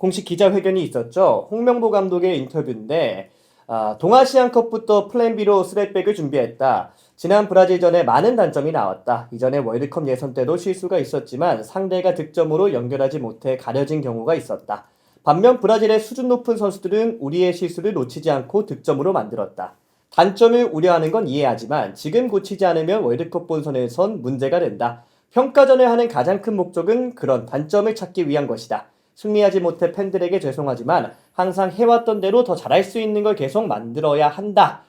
공식 기자회견이 있었죠. 홍명보 감독의 인터뷰인데 동아시안컵부터 플랜 B로 스랩백을 준비했다. 지난 브라질전에 많은 단점이 나왔다. 이전에 월드컵 예선 때도 실수가 있었지만 상대가 득점으로 연결하지 못해 가려진 경우가 있었다. 반면 브라질의 수준 높은 선수들은 우리의 실수를 놓치지 않고 득점으로 만들었다. 단점을 우려하는 건 이해하지만 지금 고치지 않으면 월드컵 본선에선 문제가 된다. 평가전을 하는 가장 큰 목적은 그런 단점을 찾기 위한 것이다. 승리하지 못해 팬들에게 죄송하지만 항상 해왔던 대로 더 잘할 수 있는 걸 계속 만들어야 한다.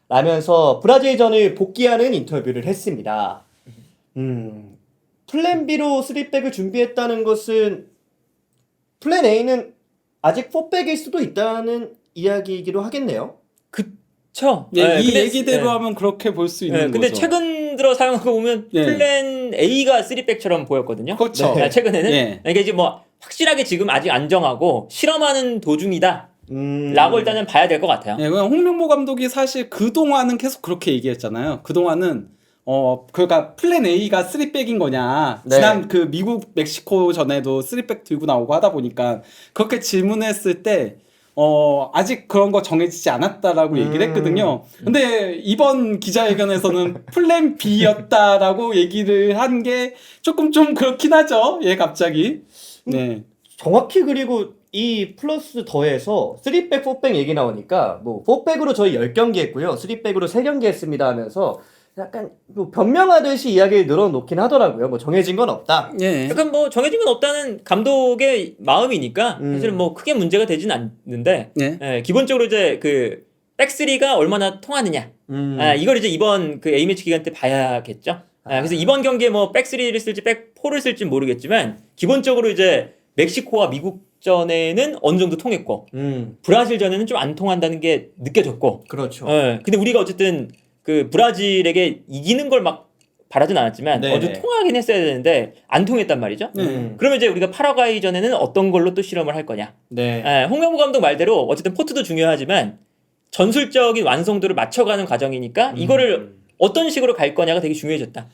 라면서 브라질전을 복귀하는 인터뷰를 했습니다. 플랜 B로 3백을 준비했다는 것은 플랜 A는 아직 4백일 수도 있다는 이야기이기도 하겠네요. 그쵸. 네, 이 근데, 얘기대로 하면 그렇게 볼 수 있는 근데 거죠. 최근 들어 사용하고 보면 플랜 A가 3백처럼 보였거든요. 그렇죠. 최근에는. 이게 이제 뭐 확실하게 지금 아직 안 정하고 실험하는 도중이다. 라고 일단은 봐야 될 것 같아요. 네, 홍명보 감독이 사실 그동안은 계속 그렇게 얘기했잖아요. 그동안은 그러니까 플랜 A가 3백인 거냐. 네. 지난 그 미국 멕시코 전에도 3백 들고 나오고 하다 보니까 그렇게 질문했을 때 아직 그런 거 정해지지 않았다라고 얘기를 했거든요. 근데 이번 기자회견에서는 플랜 B였다라고 얘기를 한 게 조금 좀 그렇긴 하죠. 예, 갑자기. 네. 정확히 그리고 이 플러스 더해서 3백, 4백 얘기 나오니까 뭐 4백으로 저희 10경기 했고요. 3백으로 3경기 했습니다 하면서 약간 뭐 변명하듯이 이야기를 늘어놓긴 하더라고요. 뭐 정해진 건 없다. 예. 약간 뭐 정해진 건 없다는 감독의 마음이니까 사실은 뭐 크게 문제가 되진 않는데 기본적으로 이제 그 백스리가 얼마나 통하느냐 이걸 이제 이번 그 A매치 기간 때 봐야겠죠. 그래서 이번 경기에 뭐 백스리를 쓸지 백포를 쓸지 모르겠지만 기본적으로 이제 멕시코와 미국전에는 어느 정도 통했고 브라질전에는 좀 안 통한다는 게 느껴졌고 그렇죠. 근데 우리가 어쨌든 그 브라질에게 이기는 걸 막 바라진 않았지만 네네. 어제 통하긴 했어야 되는데 안 통했단 말이죠. 그러면 이제 우리가 파라과이전에는 어떤 걸로 또 실험을 할 거냐. 네. 홍명보 감독 말대로 어쨌든 포트도 중요하지만 전술적인 완성도를 맞춰가는 과정이니까 이거를 어떤 식으로 갈 거냐가 되게 중요해졌다.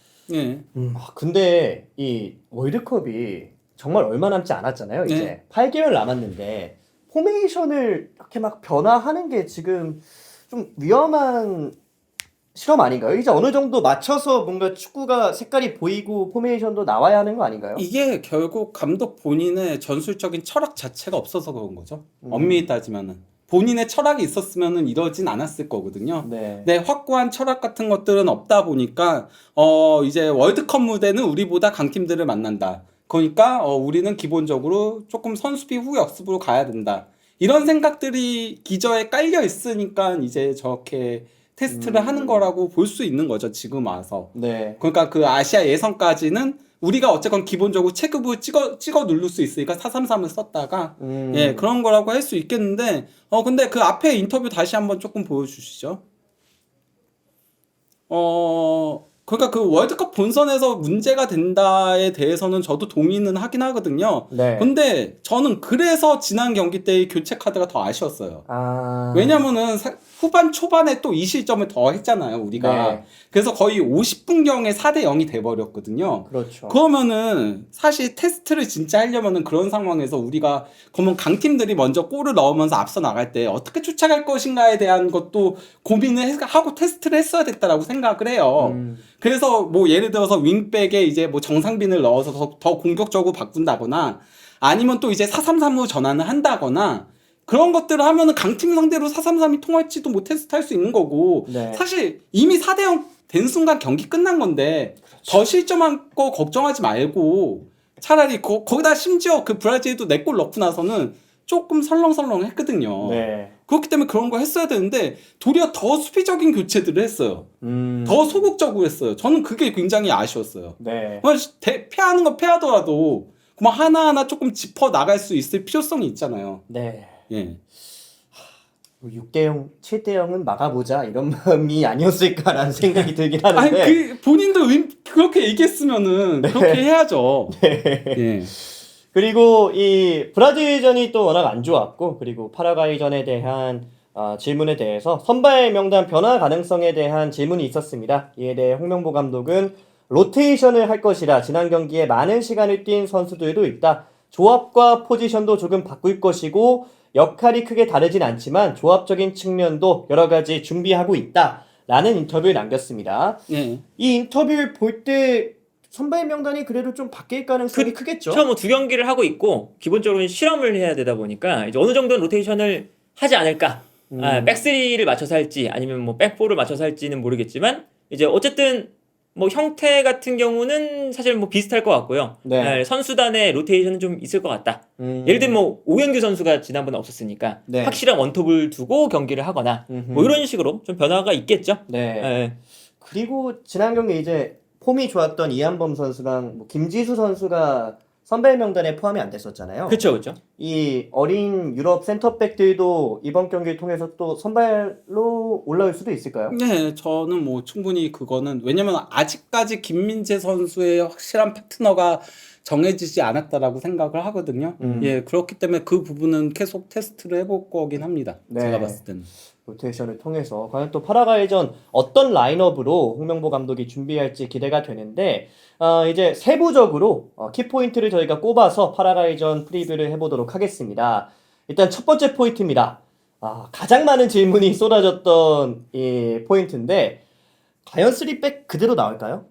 근데 이 월드컵이 정말 얼마 남지 않았잖아요. 이제 8개월 남았는데 포메이션을 이렇게 막 변화하는 게 지금 좀 위험한 실험 아닌가요? 이제 어느 정도 맞춰서 뭔가 축구가 색깔이 보이고 포메이션도 나와야 하는 거 아닌가요? 이게 결국 감독 본인의 전술적인 철학 자체가 없어서 그런 거죠. 엄밀히 따지면은 본인의 철학이 있었으면은 이러진 않았을 거거든요. 네. 확고한 철학 같은 것들은 없다 보니까 이제 월드컵 무대는 우리보다 강팀들을 만난다. 그러니까 우리는 기본적으로 조금 선수비 후 역습으로 가야 된다. 이런 생각들이 기저에 깔려 있으니까 이제 저렇게 테스트를 하는 거라고 볼 수 있는 거죠. 지금 와서. 네. 그러니까 그 아시아 예선까지는 우리가 어쨌건 기본적으로 체급을 찍어 누를 수 있으니까 433을 썼다가 그런 거라고 할 수 있겠는데 근데 그 앞에 인터뷰 다시 한번 조금 보여주시죠. 그러니까 그 월드컵 본선에서 문제가 된다에 대해서는 저도 동의는 하긴 하거든요. 네. 근데 저는 그래서 지난 경기 때의 교체 카드가 더 아쉬웠어요. 왜냐면은 후반 초반에 또 이 실점을 더 했잖아요, 우리가. 네. 그래서 거의 50분경에 4대 0이 돼버렸거든요. 그렇죠. 그러면은 사실 테스트를 진짜 하려면은 그런 상황에서 우리가 그러면 강팀들이 먼저 골을 넣으면서 앞서 나갈 때 어떻게 쫓아갈 것인가에 대한 것도 고민을 하고 테스트를 했어야 됐다라고 생각을 해요. 그래서 뭐 예를 들어서 윙백에 이제 뭐 정상빈을 넣어서 더 공격적으로 바꾼다거나 아니면 또 이제 433으로 전환을 한다거나 그런 것들을 하면은 강팀 상대로 433이 통할지도 뭐 테스트할 수 있는 거고 사실 이미 4대 0 된 순간 경기 끝난 건데 더 실점한 거 걱정하지 말고 차라리 거기다 심지어 그 브라질도 4골 넣고 나서는 조금 설렁설렁 했거든요. 그렇기 때문에 그런 거 했어야 되는데 도리어 더 수비적인 교체들을 했어요. 더 소극적으로 했어요. 저는 그게 굉장히 아쉬웠어요. 패하는 건 패하더라도 그만 하나하나 조금 짚어 나갈 수 있을 필요성이 있잖아요. 네. 예. 6대 0, 7대 0은 막아보자 이런 마음이 아니었을까라는 생각이 들긴 하는데. 아니 그 본인도 그렇게 얘기했으면은 그렇게 해야죠. 예. 그리고 이 브라질전이 또 워낙 안 좋았고 그리고 파라과이전에 대한 질문에 대해서 선발 명단 변화 가능성에 대한 질문이 있었습니다. 이에 대해 홍명보 감독은 로테이션을 할 것이라 지난 경기에 많은 시간을 뛴 선수들도 있다. 조합과 포지션도 조금 바꿀 것이고 역할이 크게 다르진 않지만 조합적인 측면도 여러 가지 준비하고 있다라는 인터뷰를 남겼습니다. 네. 이 인터뷰를 볼 때 선발 명단이 그래도 좀 바뀔 가능성이 크겠죠? 뭐 두 경기를 하고 있고 기본적으로 실험을 해야 되다 보니까 이제 어느 정도는 로테이션을 하지 않을까. 백스리를 맞춰서 할지 아니면 뭐 백포를 맞춰서 할지는 모르겠지만 이제 어쨌든 뭐 형태 같은 경우는 사실 뭐 비슷할 것 같고요. 네. 선수단의 로테이션은 좀 있을 것 같다. 예를 들면 뭐 오영규 선수가 지난번에 없었으니까 네. 확실한 원톱을 두고 경기를 하거나 뭐 이런 식으로 좀 변화가 있겠죠. 네. 예. 그리고 지난 경기 이제 폼이 좋았던 이한범 선수랑 뭐 김지수 선수가 선발 명단에 포함이 안 됐었잖아요. 그렇죠, 그렇죠. 이 어린 유럽 센터백들도 이번 경기를 통해서 또 선발로 올라올 수도 있을까요? 네, 저는 뭐 충분히 그거는 왜냐면 아직까지 김민재 선수의 확실한 파트너가 정해지지 않았다라고 생각을 하거든요. 예, 그렇기 때문에 그 부분은 계속 테스트를 해볼 거긴 합니다. 네. 제가 봤을 때는. 로테이션을 통해서 과연 또 파라과이전 어떤 라인업으로 홍명보 감독이 준비할지 기대가 되는데 이제 세부적으로 키포인트를 저희가 꼽아서 파라과이전 프리뷰를 해보도록 하겠습니다. 일단 첫 번째 포인트입니다. 가장 많은 질문이 쏟아졌던 이 포인트인데 과연 3백 그대로 나올까요?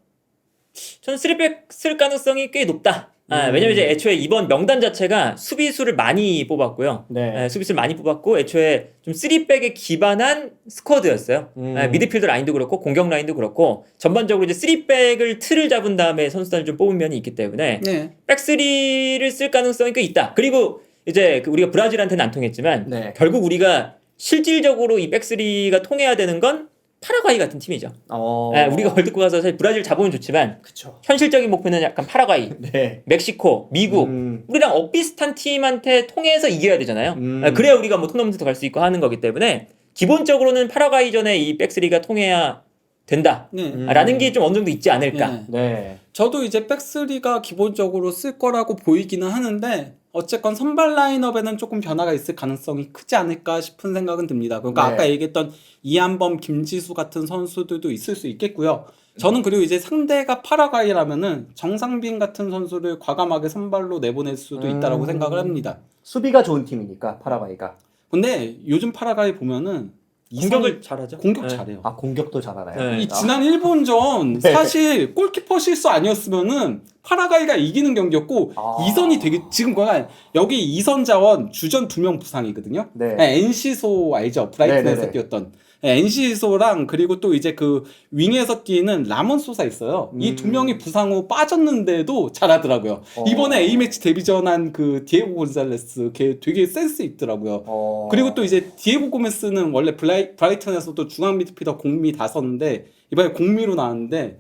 저는 3백 쓸 가능성이 꽤 높다. 왜냐면 이제 애초에 이번 명단 자체가 수비수를 많이 뽑았고요. 네. 수비수를 많이 뽑았고 애초에 좀 3백에 기반한 스쿼드였어요. 미드필더 라인도 그렇고 공격 라인도 그렇고 전반적으로 이제 3백을 틀을 잡은 다음에 선수단을 좀 뽑은 면이 있기 때문에 네. 백3를 쓸 가능성이 꽤 있다. 그리고 이제 우리가 브라질한테는 안 통했지만 네. 결국 우리가 실질적으로 이 백3가 통해야 되는 건 파라과이 같은 팀이죠. 우리가 월드컵 가서 사실 브라질 잡으면 좋지만 그쵸. 현실적인 목표는 약간 파라과이, 네. 멕시코, 미국 우리랑 엇비슷한 팀한테 통해서 이겨야 되잖아요. 그래야 우리가 뭐 토너먼트도 갈 수 있고 하는 거기 때문에 기본적으로는 파라과이전에 이 백3가 통해야 된다. 네. 라는 게 좀 어느 정도 있지 않을까. 네. 네. 저도 이제 백3가 기본적으로 쓸 거라고 보이기는 하는데 어쨌건 선발 라인업에는 조금 변화가 있을 가능성이 크지 않을까 싶은 생각은 듭니다. 그러니까 네. 아까 얘기했던 이한범, 김지수 같은 선수들도 있을 수 있겠고요. 저는 그리고 이제 상대가 파라과이라면은 정상빈 같은 선수를 과감하게 선발로 내보낼 수도 있다라고 생각을 합니다. 수비가 좋은 팀이니까 파라과이가. 근데 요즘 파라과이 보면은 공격을 잘하죠. 공격 네. 잘해요. 공격도 잘하나요? 네. 이 지난 일본전 네. 사실 골키퍼 실수 아니었으면은 파라과이가 이기는 경기였고 이선이 되게 지금 거가 여기 이선 자원 주전 2명 부상이거든요. 네. NC소 알죠? 브라이튼에서 네네네. 뛰었던 NC소랑 그리고 또 이제 그 윙에서 뛰는 라몬소사 있어요. 이 두 명이 부상 후 빠졌는데도 잘하더라고요. 이번에 A매치 데뷔전한 그 디에고 곤잘레스 걔 되게 센스 있더라고요. 그리고 또 이제 디에고 고메스는 원래 브라이튼에서도 중앙 미드필더 공미 다 썼는데 이번에 공미로 나왔는데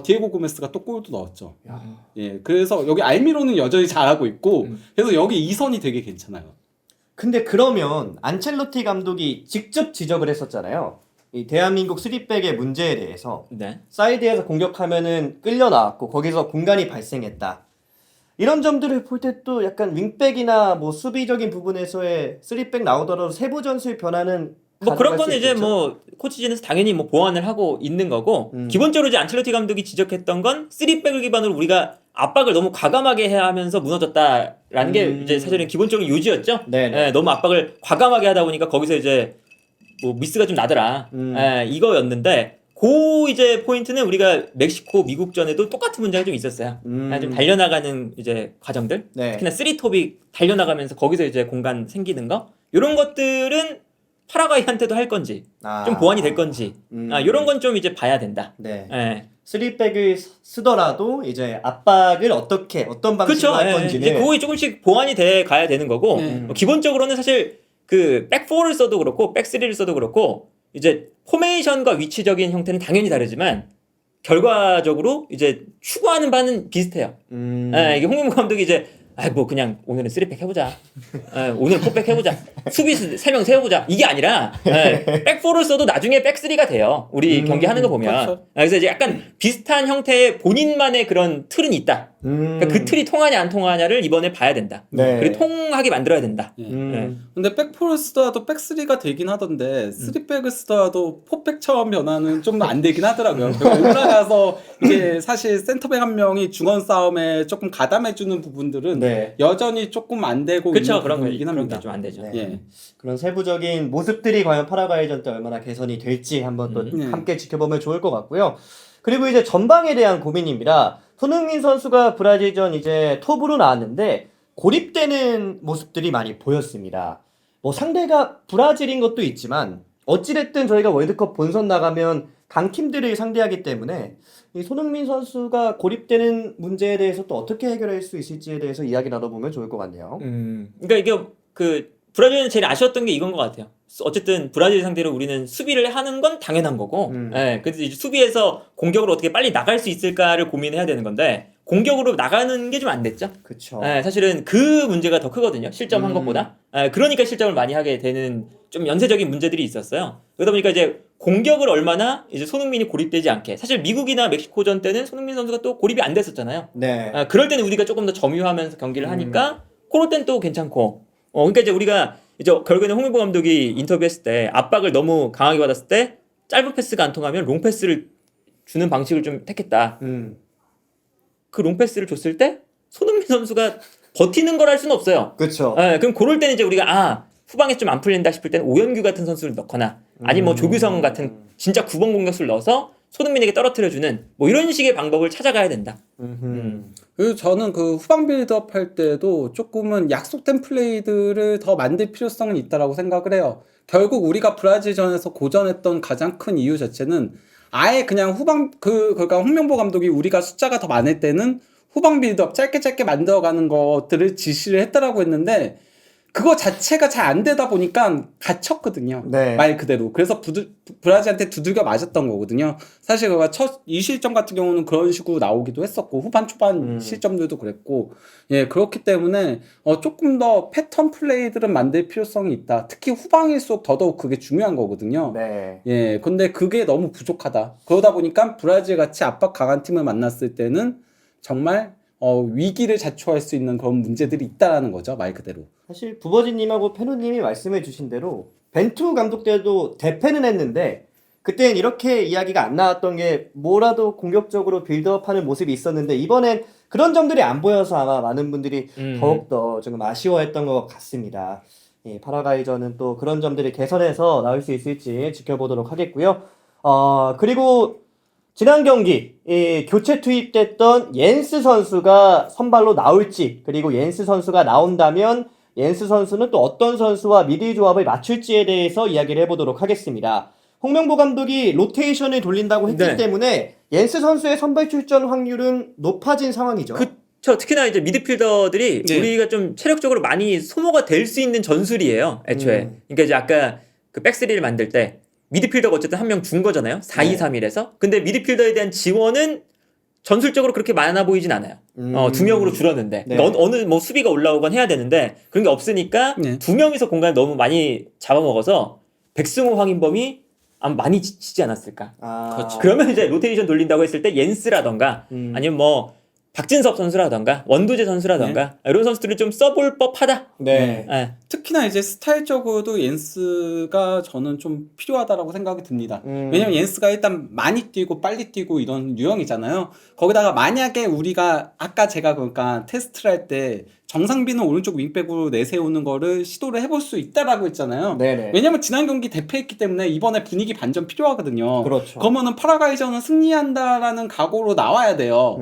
디에고 고메스가 또 골도 넣었죠. 예, 그래서 여기 알미로는 여전히 잘하고 있고 그래서 여기 이선이 되게 괜찮아요. 근데 그러면 안첼로티 감독이 직접 지적을 했었잖아요. 이 대한민국 3백의 문제에 대해서 네. 사이드에서 공격하면은 끌려 나왔고 거기서 공간이 발생했다. 이런 점들을 볼 때 또 약간 윙백이나 뭐 수비적인 부분에서의 3백 나오더라도 세부 전술 변화는 뭐 그런 가져갈 수 거는 이제 있겠죠? 뭐 코치진에서 당연히 뭐 보완을 하고 있는 거고 기본적으로 이제 안첼로티 감독이 지적했던 건 3백을 기반으로 우리가 압박을 너무 과감하게 해야 하면서 무너졌다라는 게 이제 사실은 기본적인 요지였죠. 네네. 예, 너무 압박을 과감하게 하다 보니까 거기서 이제 뭐 미스가 좀 나더라. 이거였는데 그 이제 포인트는 우리가 멕시코 미국전에도 똑같은 문제가 좀 있었어요. 좀 달려나가는 이제 과정들, 네. 특히나 3톱이 달려나가면서 거기서 이제 공간 생기는 거 이런 것들은 파라과이한테도 할 건지 좀 보완이 될 건지 이런 건 좀 이제 봐야 된다. 네. 예. 3백을 쓰더라도 이제 압박을 어떤 방식으로 그렇죠. 할 예. 건지는 이제 그거 조금씩 보완이 돼 가야 되는 거고 네. 기본적으로는 사실 그 백4를 써도 그렇고 백3를 써도 그렇고 이제 포메이션과 위치적인 형태는 당연히 다르지만 결과적으로 이제 추구하는 바는 비슷해요. 이게 홍명보 감독이 이제 뭐 그냥 오늘은 3백 해보자. 오늘 4백 해보자. 수비수 3명 세워보자. 이게 아니라 백4를 써도 나중에 백3가 돼요. 우리 경기 하는 거 보면. 그렇죠. 그래서 이제 약간 비슷한 형태의 본인만의 그런 틀은 있다. 그러니까 그 틀이 통하냐 안 통하냐를 이번에 봐야 된다. 네. 그리고 통하게 만들어야 된다. 예. 네. 근데 백포를 쓰더라도 백3가 되긴 하던데 3백을 쓰더라도 4백처럼 변화는 좀 안 되긴 하더라고요. 올라가서 이제 사실 센터백 한 명이 중원 싸움에 조금 가담해주는 부분들은 네. 여전히 조금 안 되고 그렇죠. 있는 그런 부분이긴 게 합니다. 좀 안 되죠. 네. 예. 그런 세부적인 모습들이 과연 파라과이전 때 얼마나 개선이 될지 한번 또 네. 함께 지켜보면 좋을 것 같고요. 그리고 이제 전방에 대한 고민입니다. 손흥민 선수가 브라질전 이제 톱으로 나왔는데 고립되는 모습들이 많이 보였습니다. 뭐 상대가 브라질인 것도 있지만 어찌됐든 저희가 월드컵 본선 나가면 강팀들을 상대하기 때문에 이 손흥민 선수가 고립되는 문제에 대해서 또 어떻게 해결할 수 있을지에 대해서 이야기 나눠보면 좋을 것 같네요. 그러니까 이게 그 브라질은 제일 아쉬웠던 게 이건 것 같아요. 어쨌든 브라질 상대로 우리는 수비를 하는 건 당연한 거고, 예, 그래서 이제 수비에서 공격으로 어떻게 빨리 나갈 수 있을까를 고민해야 되는 건데 공격으로 나가는 게 좀 안 됐죠. 그렇죠. 예, 사실은 그 문제가 더 크거든요. 실점한 것보다. 예, 그러니까 실점을 많이 하게 되는 좀 연쇄적인 문제들이 있었어요. 그러다 보니까 이제 공격을 얼마나 이제 손흥민이 고립되지 않게. 사실 미국이나 멕시코전 때는 손흥민 선수가 또 고립이 안 됐었잖아요. 네. 그럴 때는 우리가 조금 더 점유하면서 경기를 하니까 그럴 땐 또 괜찮고. 그러니까 이제 우리가 이제 결국에는 홍명보 감독이 인터뷰했을 때 압박을 너무 강하게 받았을 때 짧은 패스가 안 통하면 롱 패스를 주는 방식을 좀 택했다. 그 롱 패스를 줬을 때 손흥민 선수가 버티는 걸 할 수는 없어요. 그렇죠. 그럼 그럴 때는 이제 우리가 후방에 좀 안 풀린다 싶을 때는 오연규 같은 선수를 넣거나 아니면 뭐 조규성 같은 진짜 9번 공격수를 넣어서 손흥민에게 떨어뜨려주는 뭐 이런 식의 방법을 찾아가야 된다. 그리고 저는 그 후방 빌드업 할 때도 조금은 약속된 플레이들을 더 만들 필요성은 있다라고 생각을 해요. 결국 우리가 브라질전에서 고전했던 가장 큰 이유 자체는 아예 그냥 그러니까 홍명보 감독이 우리가 숫자가 더 많을 때는 후방 빌드업 짧게 만들어가는 것들을 지시를 했다라고 했는데 그거 자체가 잘 안 되다 보니까 갇혔거든요. 네. 말 그대로. 그래서 브라질한테 두들겨 맞았던 거거든요. 사실 그가 이 실점 같은 경우는 그런 식으로 나오기도 했었고 후반 초반 실점들도 그랬고 예 그렇기 때문에 조금 더 패턴 플레이들은 만들 필요성이 있다. 특히 후방일수록 더더욱 그게 중요한 거거든요. 네. 예 근데 그게 너무 부족하다. 그러다 보니까 브라질 같이 압박 강한 팀을 만났을 때는 정말 위기를 자초할 수 있는 그런 문제들이 있다라는 거죠. 말 그대로. 사실 부버지님하고 페노님이 말씀해 주신 대로 벤투 감독 때도 대패는 했는데 그때는 이렇게 이야기가 안 나왔던 게 뭐라도 공격적으로 빌드업하는 모습이 있었는데 이번엔 그런 점들이 안 보여서 아마 많은 분들이 더욱더 조금 아쉬워했던 것 같습니다. 예, 파라과이전은 또 그런 점들을 개선해서 나올 수 있을지 지켜보도록 하겠고요. 그리고 지난 경기 교체 투입됐던 옌스 선수가 선발로 나올지 그리고 옌스 선수가 나온다면 옌스 선수는 또 어떤 선수와 미드 조합을 맞출지에 대해서 이야기를 해보도록 하겠습니다. 홍명보 감독이 로테이션을 돌린다고 했기 네. 때문에 옌스 선수의 선발 출전 확률은 높아진 상황이죠. 그쵸. 특히나 이제 미드필더들이 네. 우리가 좀 체력적으로 많이 소모가 될 수 있는 전술이에요. 애초에. 그러니까 이제 아까 그 백스리를 만들 때 미드필더가 어쨌든 한 명 준 거잖아요. 4-2-3-1에서. 근데 미드필더에 대한 지원은 전술적으로 그렇게 많아 보이진 않아요. 2명으로 줄었는데. 네. 그러니까 어느 뭐 수비가 올라오건 해야 되는데 그런 게 없으니까 네. 2명이서 공간을 너무 많이 잡아먹어서 백승호, 황인범이 아마 많이 지치지 않았을까. 그렇죠. 그러면 이제 로테이션 돌린다고 했을 때 옌스라던가 아니면 뭐 박진섭 선수라던가 원두재 선수라던가 이런 선수들을 좀 써볼 법하다. 네. 예. 특히나 이제 스타일적으로도 옌스가 저는 좀 필요하다라고 생각이 듭니다. 왜냐면 옌스가 일단 많이 뛰고 빨리 뛰고 이런 유형이잖아요. 거기다가 만약에 우리가 아까 제가 그러니까 테스트를 할 때 정상빈은 오른쪽 윙백으로 내세우는 거를 시도를 해볼 수 있다라고 했잖아요. 네네. 왜냐면 지난 경기 대패했기 때문에 이번에 분위기 반전 필요하거든요. 그렇죠. 그러면은 파라과이전은 승리한다라는 각오로 나와야 돼요.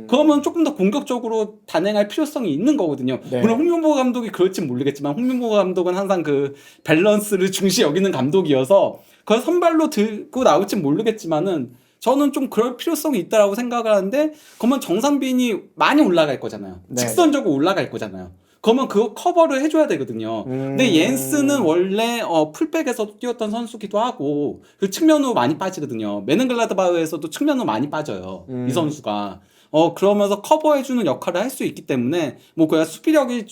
그러면 조금 더 공격적으로 단행할 필요성이 있는 거거든요. 네. 물론 홍명보 감독이 그럴진 모르겠지만 홍명보 감독은 항상 그 밸런스를 중시 여기는 감독이어서 그걸 선발로 들고 나올진 모르겠지만은 저는 좀 그럴 필요성이 있다라고 생각을 하는데 그러면 정상빈이 많이 올라갈 거잖아요. 네. 직선적으로 올라갈 거잖아요. 그러면 그거 커버를 해줘야 되거든요. 근데 옌스는 원래 풀백에서 뛰었던 선수기도 하고 그 측면으로 많이 빠지거든요. 메넨글라드바흐에서도 측면으로 많이 빠져요. 이 선수가. 그러면서 커버해주는 역할을 할 수 있기 때문에 뭐 그냥 수비력이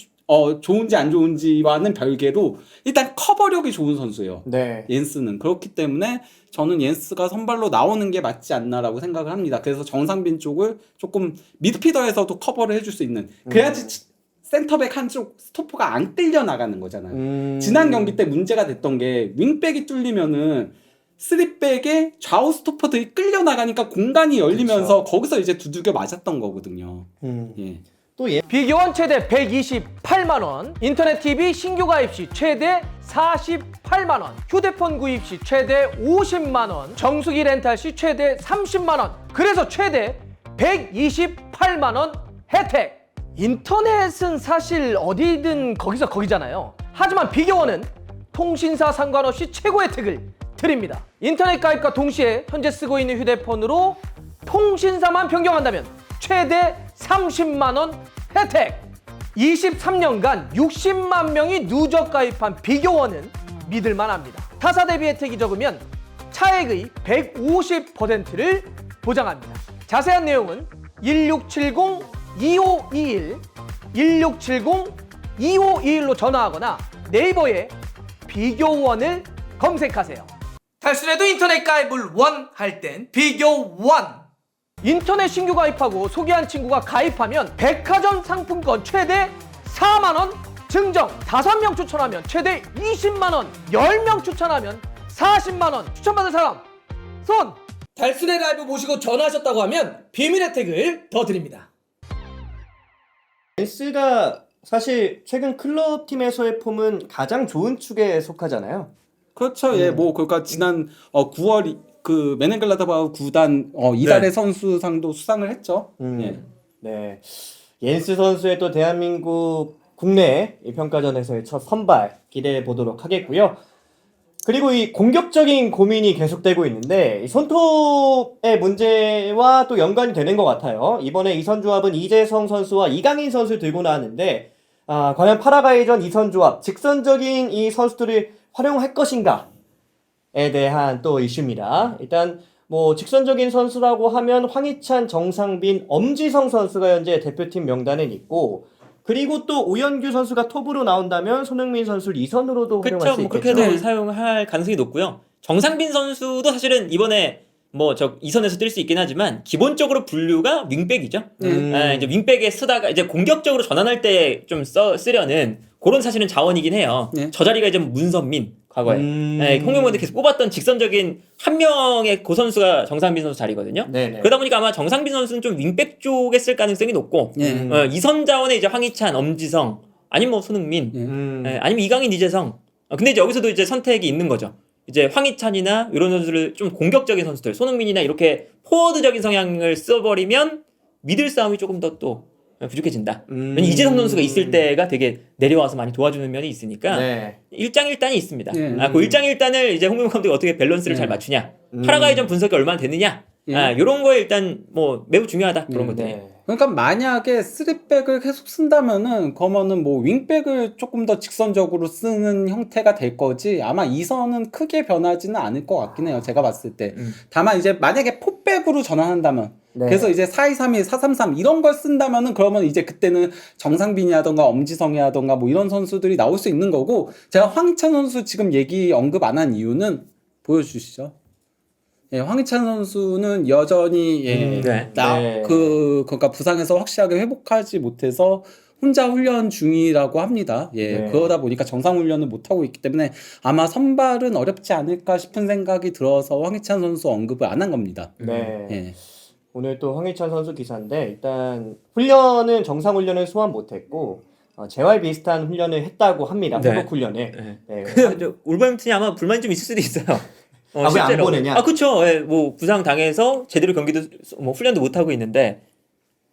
좋은지 안 좋은지와는 별개로 일단 커버력이 좋은 선수예요. 네. 옌스는. 그렇기 때문에 저는 옌스가 선발로 나오는 게 맞지 않나라고 생각을 합니다. 그래서 정상빈 쪽을 조금 미드필더에서도 커버를 해줄 수 있는 그래야지 센터백 한쪽 스토퍼가 안 끌려 나가는 거잖아요. 지난 경기 때 문제가 됐던 게 윙백이 뚫리면은 3백에 좌우 스토퍼들이 끌려 나가니까 공간이 열리면서 그쵸. 거기서 이제 두들겨 맞았던 거거든요. 예. 또 예. 비교원 최대 128만 원, 인터넷 TV 신규 가입 시 최대 48만 원, 휴대폰 구입 시 최대 50만 원, 정수기 렌탈 시 최대 30만 원. 그래서 최대 128만 원 혜택. 인터넷은 사실 어디든 거기서 거기잖아요. 하지만 비교원은 통신사 상관없이 최고 혜택을 드립니다. 인터넷 가입과 동시에 현재 쓰고 있는 휴대폰으로 통신사만 변경한다면 최대 30만 원 혜택. 23년간 60만 명이 누적 가입한 비교원은 믿을만 합니다. 타사 대비 혜택이 적으면 차액의 150%를 보장합니다. 자세한 내용은 1670-2521, 1670-2521로 전화하거나 네이버에 비교원을 검색하세요. 탈출해도 인터넷 가입을 원할 땐 비교원. 인터넷 신규 가입하고 소개한 친구가 가입하면 백화점 상품권 최대 4만원 증정, 5명 추천하면 최대 20만원, 10명 추천하면 40만원, 추천받은 사람 손! 달순의 라이브 보시고 전화하셨다고 하면 비밀 혜택을 더 드립니다. 렌스가 사실 최근 클럽 팀에서의 폼은 가장 좋은 축에 속하잖아요. 그렇죠. 예, 뭐 그러니까 지난 9월 그 메넨글라드바흐 구단 이달의 네. 선수상도 수상을 했죠. 예. 네. 옌스 선수의 또 대한민국 국내 이 평가전에서의 첫 선발 기대해 보도록 하겠고요. 그리고 이 공격적인 고민이 계속되고 있는데 이 손톱의 문제와 또 연관이 되는 것 같아요. 이번에 이선 조합은 이재성 선수와 이강인 선수를 들고 나왔는데 과연 파라과이전 이선 조합 직선적인 이 선수들을 활용할 것인가에 대한 또 이슈입니다. 일단 뭐 직선적인 선수라고 하면 황희찬, 정상빈, 엄지성 선수가 현재 대표팀 명단에 있고 그리고 또 오연규 선수가 톱으로 나온다면 손흥민 선수를 이선으로도 활용할 수 그렇죠. 뭐 있겠죠. 그렇게도 사용할 가능성이 높고요. 정상빈 선수도 사실은 이번에 뭐 저 이선에서 뛸 수 있긴 하지만 기본적으로 분류가 윙백이죠. 이제 윙백에 쓰다가 이제 공격적으로 전환할 때 좀 쓰려는 그런 사실은 자원이긴 해요. 네. 저 자리가 이제 문선민 과거에 홍명보한테 계속 뽑았던 직선적인 한 명의 그 선수가 정상빈 선수 자리거든요. 네네. 그러다 보니까 아마 정상빈 선수는 좀 윙백 쪽에 쓸 가능성이 높고 이선 자원에 이제 황희찬, 엄지성 아니면 뭐 손흥민 아니면 이강인, 이재성. 근데 이제 여기서도 이제 선택이 있는 거죠. 이제 황희찬이나 이런 선수를 좀 공격적인 선수들, 손흥민이나 이렇게 포워드적인 성향을 써버리면 미들 싸움이 조금 더 또 부족해진다. 이재성 선수가 있을 때가 되게 내려와서 많이 도와주는 면이 있으니까 네. 일장일단이 있습니다. 네. 그 일장일단을 이제 홍명보 감독이 어떻게 밸런스를 잘 맞추냐, 파라과이전 분석이 얼마나 되느냐, 이런 거에 일단 뭐 매우 중요하다 그런 것들이. 네. 그러니까 만약에 3백을 계속 쓴다면은 그러면은 뭐 윙백을 조금 더 직선적으로 쓰는 형태가 될 거지 아마 이선은 크게 변하지는 않을 것 같긴 해요. 제가 봤을 때. 다만 이제 만약에 포백으로 전환한다면 네. 그래서 이제 4-2-3-1, 4-3-3 이런 걸 쓴다면은 그러면 이제 그때는 정상빈이라던가 엄지성이라던가 뭐 이런 선수들이 나올 수 있는 거고 제가 황희찬 선수 지금 얘기 언급 안 한 이유는 보여주시죠. 예, 황희찬 선수는 여전히 그러니까 부상에서 확실하게 회복하지 못해서 혼자 훈련 중이라고 합니다. 예, 네. 그러다 보니까 정상 훈련을 못 하고 있기 때문에 아마 선발은 어렵지 않을까 싶은 생각이 들어서 황희찬 선수 언급을 안 한 겁니다. 네. 예. 오늘 또 황희찬 선수 기사인데 일단 훈련은 정상 훈련을 소화 못했고 재활 비슷한 훈련을 했다고 합니다. 네. 회복 훈련을. 네. 네. 울버햄튼이 아마 불만이 좀 있을 수도 있어요. 왜 안 실제로. 보내냐? 그쵸. 예, 뭐 부상 당해서 제대로 경기도 뭐 훈련도 못 하고 있는데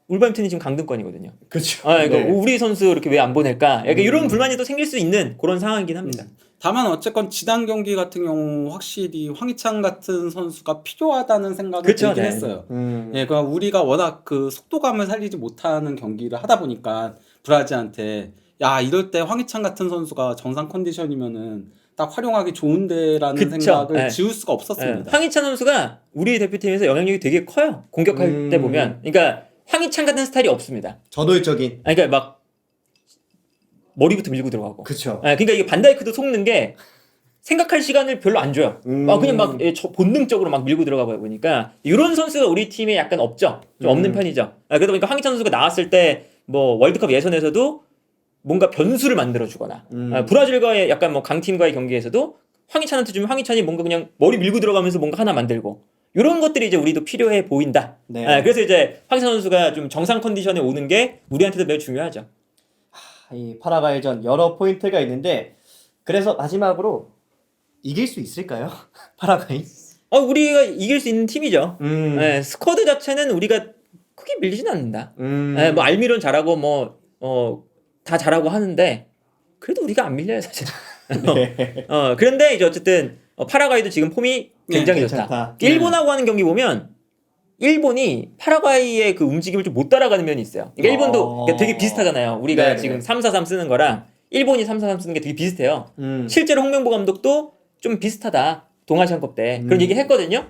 울버햄튼이 지금 강등권이거든요. 그렇죠. 그러니까 네. 우리 선수 이렇게 왜 안 보낼까? 약간 이런 불만이 또 생길 수 있는 그런 상황이긴 합니다. 다만 어쨌건 지난 경기 같은 경우 확실히 황희찬 같은 선수가 필요하다는 생각이 그쵸, 들긴 네. 했어요. 예, 그러니까 우리가 워낙 그 속도감을 살리지 못하는 경기를 하다 보니까 브라질한테 야 이럴 때 황희찬 같은 선수가 정상 컨디션이면은 딱 활용하기 좋은데라는 그쵸, 생각을 네. 지울 수가 없었습니다. 황희찬 선수가 우리 대표팀에서 영향력이 되게 커요. 공격할 때 보면. 그러니까 황희찬 같은 스타일이 없습니다. 저돌적인. 그러니까 막 머리부터 밀고 들어가고. 그렇죠. 그러니까 이게 반다이크도 속는 게 생각할 시간을 별로 안 줘요. 그냥 막 본능적으로 막 밀고 들어가 보니까 이런 선수가 우리 팀에 약간 없죠. 좀 없는 편이죠. 그러다 보니까 황희찬 선수가 나왔을 때 뭐 월드컵 예선에서도 뭔가 변수를 만들어주거나 브라질과의 약간 뭐 강팀과의 경기에서도 황희찬한테 주면 황희찬이 뭔가 그냥 머리 밀고 들어가면서 뭔가 하나 만들고 이런 것들이 이제 우리도 필요해 보인다. 네. 그래서 이제 황희찬 선수가 좀 정상 컨디션에 오는 게 우리한테도 매우 중요하죠. 이 파라과이전 여러 포인트가 있는데 그래서 마지막으로 이길 수 있을까요? 파라과이? 우리가 이길 수 있는 팀이죠. 음. 스쿼드 자체는 우리가 크게 밀리진 않는다. 뭐 알미론 잘하고 다 잘하고 하는데 그래도 우리가 안 밀려요 사실. 네. 그런데 이제 어쨌든 파라과이도 지금 폼이 굉장히 괜찮다. 좋다. 일본하고 하는 경기 보면 일본이 파라과이의 그 움직임을 좀 못 따라가는 면이 있어요. 그러니까 일본도 되게 비슷하잖아요. 우리가 네네. 지금 3-4-3 쓰는 거랑 일본이 3-4-3 쓰는 게 되게 비슷해요. 음. 실제로 홍명보 감독도 좀 비슷하다. 동아시안컵 때 그런 얘기 했거든요.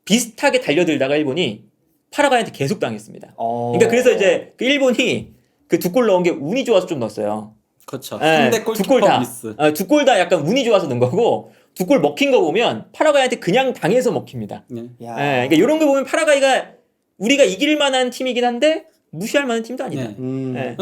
비슷하게 달려들다가 일본이 파라과이한테 계속 당했습니다. 그러니까 그래서 이제 그 일본이 그 두 골 넣은 게 운이 좋아서 좀 넣었어요. 그렇죠. 예, 상대 두 골키퍼 골 다. 미스. 두 골 다 약간 운이 좋아서 넣은 거고 두 골 먹힌 거 보면 파라과이한테 그냥 당해서 먹힙니다. 예. 야. 그러니까 이런 거 보면 파라과이가 우리가 이길 만한 팀이긴 한데 무시할 만한 팀도 아니다. 예. 예.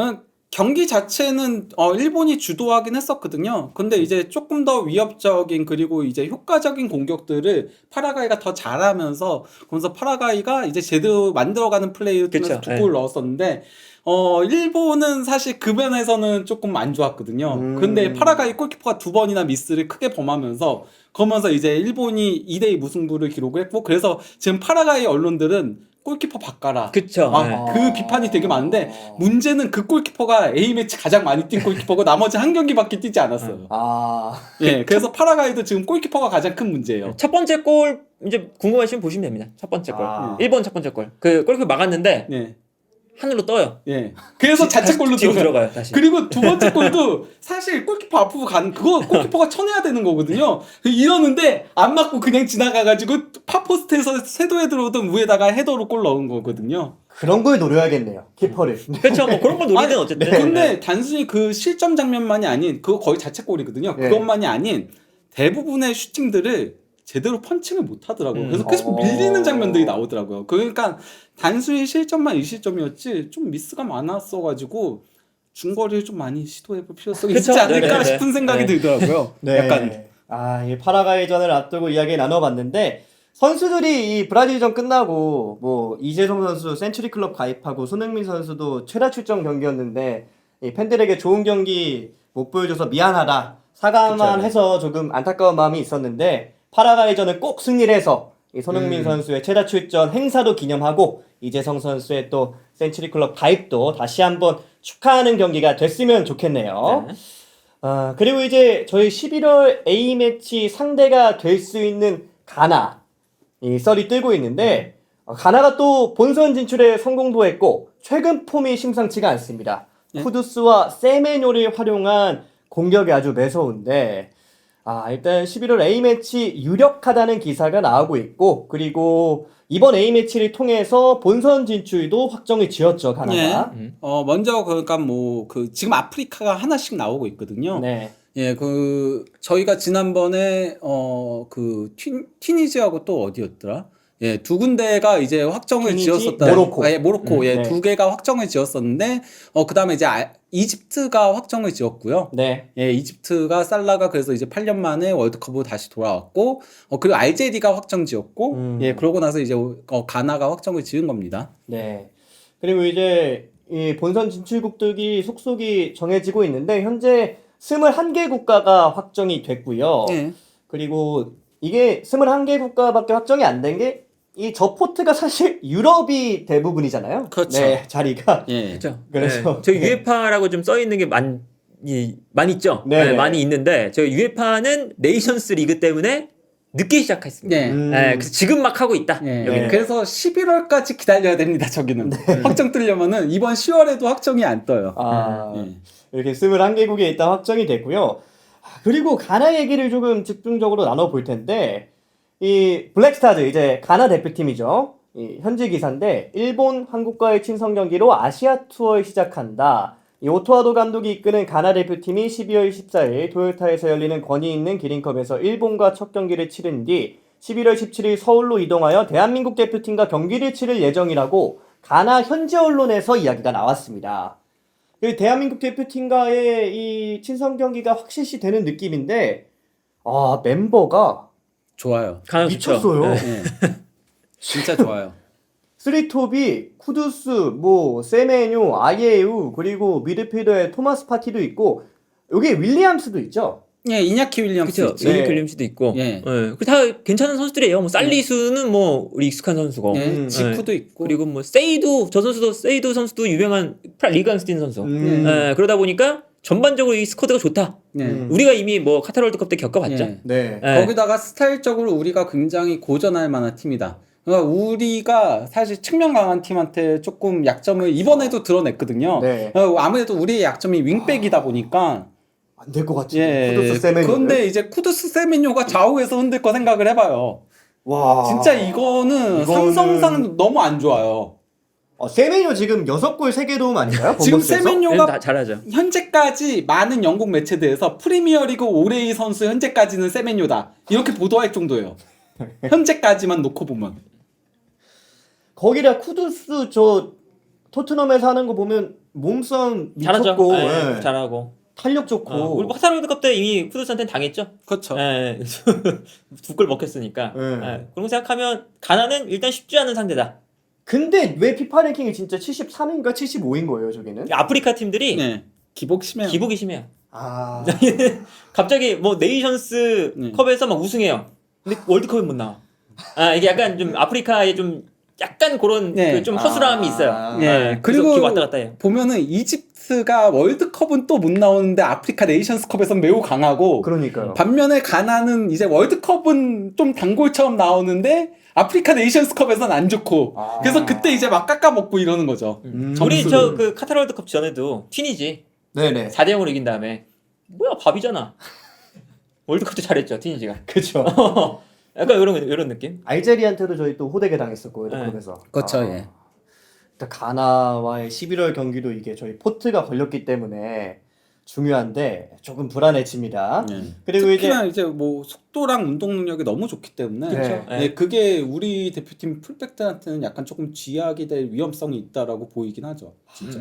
경기 자체는 일본이 주도하긴 했었거든요. 근데 이제 조금 더 위협적인 그리고 이제 효과적인 공격들을 파라과이가 더 잘하면서 그러면서 파라과이가 이제 제대로 만들어가는 플레이를 통해서 그쵸, 두 골 넣었었는데 일본은 사실 그 면에서는 조금 안 좋았거든요. 근데 파라과이 골키퍼가 두 번이나 미스를 크게 범하면서 그러면서 이제 일본이 2대2 무승부를 기록을 했고 그래서 지금 파라과이 언론들은 골키퍼 바꿔라. 그쵸. 그 비판이 되게 많은데 문제는 그 골키퍼가 A매치 가장 많이 뛴 골키퍼고 나머지 한 경기밖에 뛰지 않았어요. 예, 그래서 파라과이도 지금 골키퍼가 가장 큰 문제예요. 첫 번째 골 이제 궁금하시면 보시면 됩니다. 첫 번째 골. 일본 첫 번째 골. 그 골키퍼 막았는데 예. 하늘로 떠요. 예. 그래서 자책골로 뒤로 들어가요, 다시. 그리고 두 번째 골도 사실 골키퍼 앞으로 가는 그거 골키퍼가 쳐내야 되는 거거든요. 이러는데 안 맞고 그냥 지나가가지고 파포스트에서 세도에 들어오던 위에다가 헤더로 골 넣은 거거든요. 그런 걸 노려야겠네요. 키퍼를. 그렇죠. 뭐 그런 걸 노리든 아니, 어쨌든. 근데 단순히 그 실점 장면만이 아닌 그거 거의 자책골이거든요. 네. 그것만이 아닌 대부분의 슈팅들을 제대로 펀칭을 못 하더라고요. 그래서 계속 밀리는 장면들이 나오더라고요. 그러니까 단순히 실점만 이 실점이었지 좀 미스가 많았어가지고 중거리를 좀 많이 시도해볼 필요성이 그쵸? 있지 않을까 네네네. 싶은 생각이 들더라고요. 네. 약간 이 파라과이전을 앞두고 이야기 나눠봤는데 선수들이 이 브라질전 끝나고 뭐 이재성 선수 센츄리 클럽 가입하고 손흥민 선수도 최다 출전 경기였는데 이 팬들에게 좋은 경기 못 보여줘서 미안하다. 사과만 그쵸. 해서 조금 안타까운 마음이 있었는데 파라과이전을 꼭 승리를 해서 이 손흥민 선수의 최다 출전 행사도 기념하고 이재성 선수의 또 센츄리 클럽 가입도 다시 한번 축하하는 경기가 됐으면 좋겠네요. 네. 그리고 이제 저희 11월 A매치 상대가 될 수 있는 가나 이 썰이 뜨고 있는데 가나가 또 본선 진출에 성공도 했고 최근 폼이 심상치가 않습니다. 쿠두스와 세메뇨를 활용한 공격이 아주 매서운데 일단 11월 A매치 유력하다는 기사가 나오고 있고 그리고 이번 A매치를 통해서 본선 진출도 확정이 지었죠, 가나가. 먼저 그러니까 뭐 그 지금 아프리카가 하나씩 나오고 있거든요. 네. 예, 저희가 지난번에 그 튀니지하고 또 어디였더라? 예, 두 군데가 이제 확정을 튀니지, 지었었다. 모로코. 예, 모로코. 예, 네. 두 개가 확정을 지었었는데 그다음에 이제 이집트가 확정을 지었고요. 네. 예, 이집트가 살라가 그래서 이제 8년 만에 월드컵으로 다시 돌아왔고 그리고 알제리가 확정 지었고 예, 그러고 나서 이제 가나가 확정을 지은 겁니다. 네. 그리고 이제 이 본선 진출국들이 속속이 정해지고 있는데 현재 21개 국가가 확정이 됐고요. 예. 그리고 이게 21개 국가밖에 확정이 안 된 게 이 저 포트가 사실 유럽이 대부분이잖아요. 그렇죠. 네, 자리가. 예. 그렇죠. 그래서 저희 UEFA라고 좀 써 있는 게 많이 있죠. 네. 많이 있는데 저희 UEFA는 네이션스 리그 때문에 늦게 시작했습니다. 예. 그래서 지금 막 하고 있다. 예. 여기는. 그래서 11월까지 기다려야 됩니다. 저기는 확정 뜨려면은 이번 10월에도 확정이 안 떠요. 예. 이렇게 21개국에 일단 확정이 됐고요. 그리고 가나 얘기를 조금 집중적으로 나눠볼 텐데 이 블랙스타즈 이제 가나 대표팀이죠. 이 현지 기사인데 일본 한국과의 친선 경기로 아시아 투어를 시작한다. 이 오토아도 감독이 이끄는 가나 대표팀이 12월 14일 토요타에서 열리는 권위 있는 기린컵에서 일본과 첫 경기를 치른 뒤 11월 17일 서울로 이동하여 대한민국 대표팀과 경기를 치를 예정이라고 가나 현지 언론에서 이야기가 나왔습니다. 대한민국 대표팀과의 이 친선 경기가 확실시 되는 느낌인데 멤버가 좋아요. 가나 미쳤어요. 좋죠. 예. 진짜 좋아요. 쓰리톱이 쿠두스, 뭐 세메뇨, 아예우 그리고 미드필더에 토마스 파티도 있고 여기 윌리엄스도 있죠. 예, 이냐키 윌리엄스 그렇죠. 있지. 네. 이리 킬림스도 있고. 예. 다 괜찮은 선수들이에요. 뭐 살리수는 뭐 우리 익숙한 선수고. 예, 지쿠도 있고. 그리고 뭐 세이도 저 선수도 세이도 선수도 유명한 리그안스 뛰는 선수. 그러다 보니까 전반적으로 이 스쿼드가 좋다. 예. 우리가 이미 뭐 카타르 월드컵 때 겪어봤죠. 예. 네. 예. 거기다가 스타일적으로 우리가 굉장히 고전할 만한 팀이다. 그러니까 우리가 사실 측면 강한 팀한테 조금 약점을 이번에도 드러냈거든요. 네. 아무래도 우리의 약점이 윙백이다 보니까 안 될 것 같지. 예, 쿠두스 세메뇨. 그런데 이제 쿠두스 세메뇨가 좌우에서 흔들 거 생각을 해봐요. 와. 진짜 이거는 삼성상 너무 안 좋아요. 세메뇨 지금 6골 3개 도움 아닌가요? 지금 범벅스에서? 세메뇨가 다 잘하죠. 현재까지 많은 영국 매체들에서 프리미어리그 올해의 선수 현재까지는 세메뇨다 이렇게 보도할 정도예요. 현재까지만 놓고 보면. 거기다 쿠두스 저 토트넘에서 하는 거 보면 몸싸움 잘하죠. 미쳤고 예, 예. 잘하고. 탄력 좋고 우리 뭐 카타르 월드컵 때 이미 쿠두스한테는 당했죠. 그렇죠. 예. 2골 먹혔으니까. 네. 예. 그런 거 생각하면 가나는 일단 쉽지 않은 상대다. 근데 왜 피파 랭킹이 진짜 73인가 75인 거예요 저기는? 아프리카 팀들이 네. 기복 심해요. 기복이 심해요. 아 갑자기 뭐 네이션스 네. 컵에서 막 우승해요. 근데 월드컵에 못 나와. 이게 약간 좀 아프리카에 좀 약간 그런 네. 그 좀 허술함이 있어요. 네. 그리고 그리고 기 왔다 갔다 해요. 보면은 이집트가 월드컵은 또 못 나오는데 아프리카 네이션스컵에서는 매우 강하고 그러니까요. 반면에 가나는 이제 월드컵은 좀 단골처럼 나오는데 아프리카 네이션스컵에서는 안 좋고 아. 그래서 그때 이제 막 깎아먹고 이러는 거죠. 우리 점수를. 저 그 카타르 월드컵 전에도 튀니지 네네. 4대 0으로 이긴 다음에 뭐야 밥이잖아. 월드컵도 잘했죠 튀니지가. 그쵸. 약간 이런 느낌. 알제리한테도 저희 또 호되게 당했었고 월드컵에서. 그렇죠. 아. 예. 일단 가나와의 11월 경기도 이게 저희 포트가 걸렸기 때문에 중요한데 조금 불안해집니다. 예. 그리고 특히나 이제 뭐 속도랑 운동 능력이 너무 좋기 때문에 그쵸. 네, 그게 우리 대표팀 풀백들한테는 약간 조금 쥐약이 될 위험성이 있다라고 보이긴 하죠. 진짜.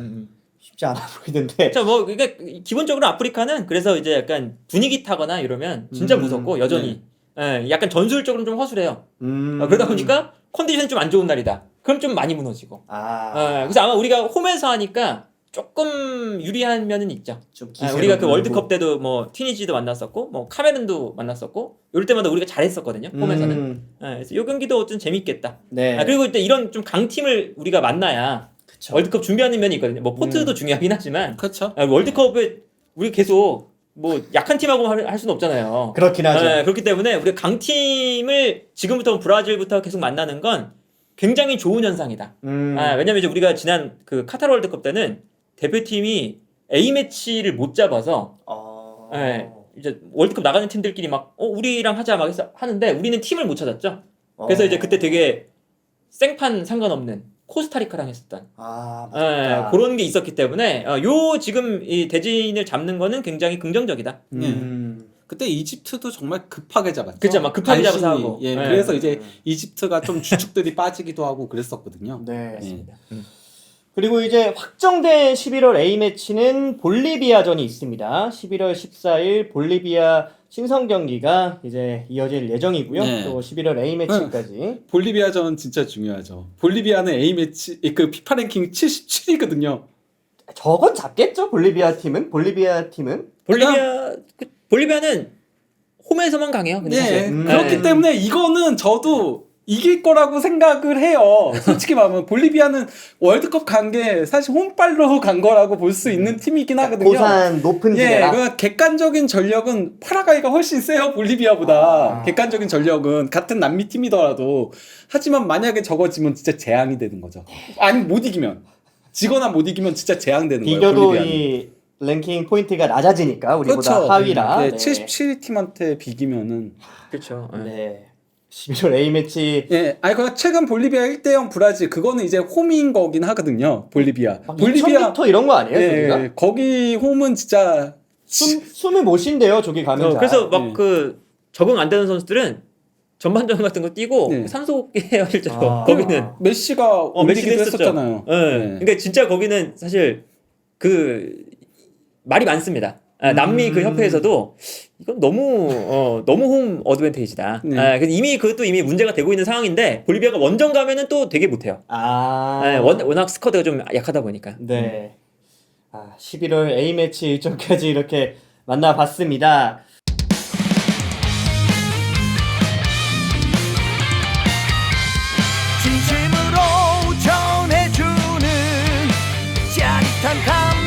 쉽지 않아 보이는데. 자, 뭐 그러니까 기본적으로 아프리카는 그래서 이제 약간 분위기 타거나 이러면 진짜 무섭고 여전히 약간 전술적으로 좀 허술해요. 그러다 보니까 컨디션이 좀 안 좋은 날이다. 그럼 좀 많이 무너지고. 그래서 아마 우리가 홈에서 하니까 조금 유리한 면은 있죠. 좀 우리가 그 월드컵 때도 뭐 튀니지도 만났었고 뭐 카메룬도 만났었고 이럴 때마다 우리가 잘했었거든요. 홈에서는. 그래서 이 경기도 어쨌든 재밌겠다. 네. 그리고 이때 이런 좀 강팀을 우리가 만나야 그쵸. 월드컵 준비하는 면이 있거든요. 뭐 포트도 중요하긴 하지만 그렇죠. 월드컵에 우리 계속 뭐 약한 팀하고 할 수는 없잖아요. 그렇긴 하죠. 그렇기 때문에 우리가 강팀을 지금부터 브라질부터 계속 만나는 건 굉장히 좋은 현상이다. 왜냐면 이제 우리가 지난 그 카타르 월드컵 때는 대표팀이 A 매치를 못 잡아서 이제 월드컵 나가는 팀들끼리 막 우리랑 하자 막 해서 하는데 우리는 팀을 못 찾았죠. 그래서 이제 그때 되게 생판 상관없는 코스타리카랑 했었던 그런 게 있었기 때문에 요 지금 이 대진을 잡는 거는 굉장히 긍정적이다. 그때 이집트도 정말 급하게 잡았죠. 그쵸, 막 급하게 간신히. 잡아서 하고. 예, 네. 그래서 이제 이집트가 좀 주축들이 빠지기도 하고 그랬었거든요. 네. 예. 그리고 이제 확정된 11월 A매치는 볼리비아전이 있습니다. 11월 14일 볼리비아 친선 경기가 이제 이어질 예정이고요. 네. 또 11월 A매치까지. 볼리비아전 진짜 중요하죠. 볼리비아는 A 매치 그 피파 랭킹 77이거든요. 저건 잡겠죠? 볼리비아 팀은? 볼리비아는 홈에서만 강해요. 근데 네, 사실. 그렇기 때문에 이거는 저도 이길 거라고 생각을 해요. 솔직히 말하면 볼리비아는 월드컵 간 게 사실 홈발로 간 거라고 볼 수 있는 팀이긴 하거든요. 고산 높은 예, 지대라. 그 객관적인 전력은 파라과이가 훨씬 세요. 볼리비아보다. 객관적인 전력은 같은 남미 팀이더라도. 하지만 만약에 저거 지면 진짜 재앙이 되는 거죠. 아니 못 이기면. 지거나 못 이기면 진짜 재앙되는 거예요. 비교도 볼리비아는. 이 랭킹 포인트가 낮아지니까 우리보다 그렇죠. 하위라. 네, 77팀한테 비기면은. 그렇죠. 네. 11월 A매치 예, 아니 그 최근 볼리비아 1대0 브라질 그거는 이제 홈인 거긴 하거든요. 볼리비아. 볼리비아 2000m 이런 거 아니에요? 저기가? 예, 거기 홈은 진짜 숨을 못 쉰대요. 저기 가면 잘. 그래서 막 네. 그 적응 안 되는 선수들은 전반전 같은 거 뛰고 네. 산소호흡기 해요 실제로. 아. 거기는. 메시가 메시도 올리기도 했었죠. 했었잖아요. 네. 그러니까 진짜 거기는 사실 그 말이 많습니다. 남미 그 협회에서도 이건 너무 홈 어드밴테이지다. 그래서 이미 그것도 이미 문제가 되고 있는 상황인데 볼리비아가 원정 가면은 또 되게 못해요. 워낙 스쿼드가 좀 약하다 보니까. 네. 11월 A매치 일정까지 이렇게 만나봤습니다. 진심으로 전해주는 짜릿한 감